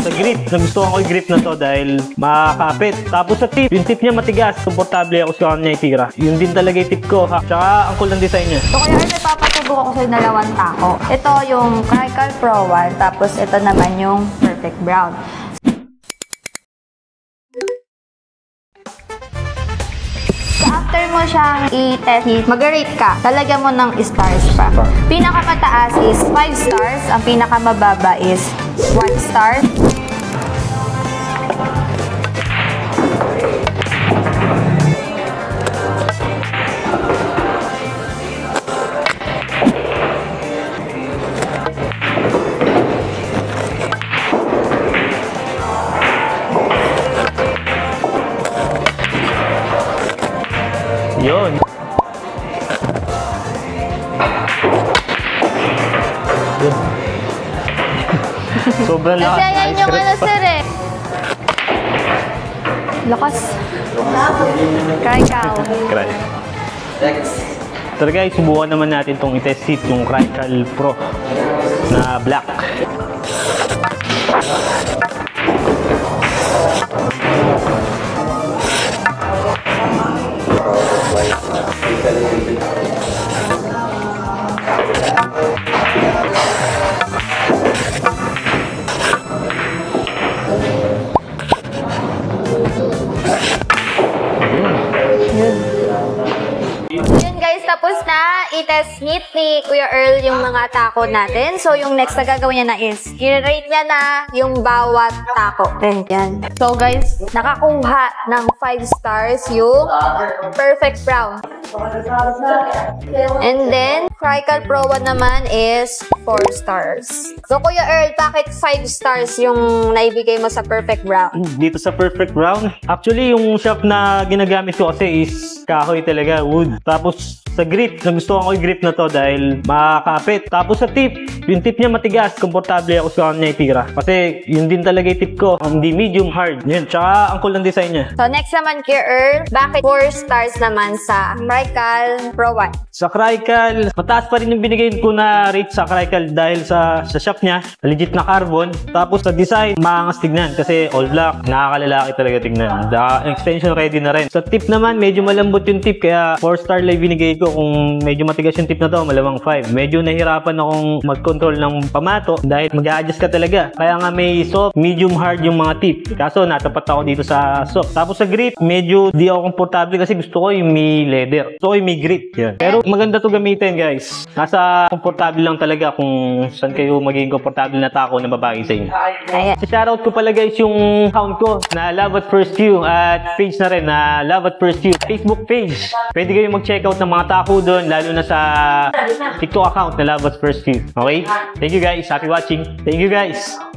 sa grip, nagustuhan ko yung grip na to dahil makakapit. Tapos sa tip, yung tip niya matigas. Komportable ako sa kanya itira. Yun din talaga yung tip ko, ha. Tsaka ang cool ng design niya. So kaya may papatubok ako sa dalawang tako. Ito yung Crical Pro 1, tapos ito naman yung Perfect Brown. After mo siyang i-test, mag-rate ka. Talagyan mo ng stars pa. Pinakamataas is 5 stars. Ang pinakamababa is 1 star. Yun. Sobrang lakas. Kasi yan yung ano, sir, eh. Lakas. Cricalc. Tara guys, subukan naman natin itong i-test seat, yung Cricalc Pro na black. Yun guys, tapos na i-test hit ni Kuya Earl yung mga tako natin. So yung next na gagawin niya na is i-rate niya na yung bawat tako. Yan. So guys, nakakuha ng 5 stars yung Perfect Brown. And then, Cricalc Pro 1 naman is 4 stars. So Kuya Earl, bakit 5 stars yung naibigay mo sa Perfect Brown? Dito sa Perfect Brown, actually yung shop na ginagamit ko kasi is kahoy talaga, wood. Tapos sa grip, nagustuhan ko yung grip na to dahil makakapit. Tapos sa tip, yung tip niya matigas, komportable ako sa kanya itira. Kasi yun din talaga yung tip ko, hindi medium hard. Yun, tsaka ang cool ng design niya. So next naman, Kuya Earl, bakit 4 stars naman sa Cricalc Pro 1? Sa Cricalc, mataas pa rin yung binigay ko na rate sa Cricalc dahil sa shop niya, legit na carbon. Tapos sa design, maangas tignan kasi all black, nakakalalaki talaga tignan. Extension ready na rin. Sa tip naman, medyo malambot yung tip kaya 4 star lang binigay ko. Kung medyo matigas yung tip na to, malamang 5. Medyo nahirapan akong mag-control ng pamato dahil mag-a-adjust ka talaga. Kaya nga may soft, medium hard yung mga tip. Kaso natapat ako dito sa soft. Tapos sa grip, medyo di ako komportable kasi gusto ko yung may leather. Gusto ko yung may grip. Yan. Pero maganda to gamitin guys. Nasa komportable lang talaga kung saan kayo magiging komportable na tako na babagay sa inyo. So shoutout ko pala guys yung account ko na Love at First View at page na rin na Love at First View. Facebook page. Pwede kayo mag-check out ng mga tako doon lalo na sa TikTok account na Love at First View. Okay? Thank you guys. Happy watching. Thank you guys.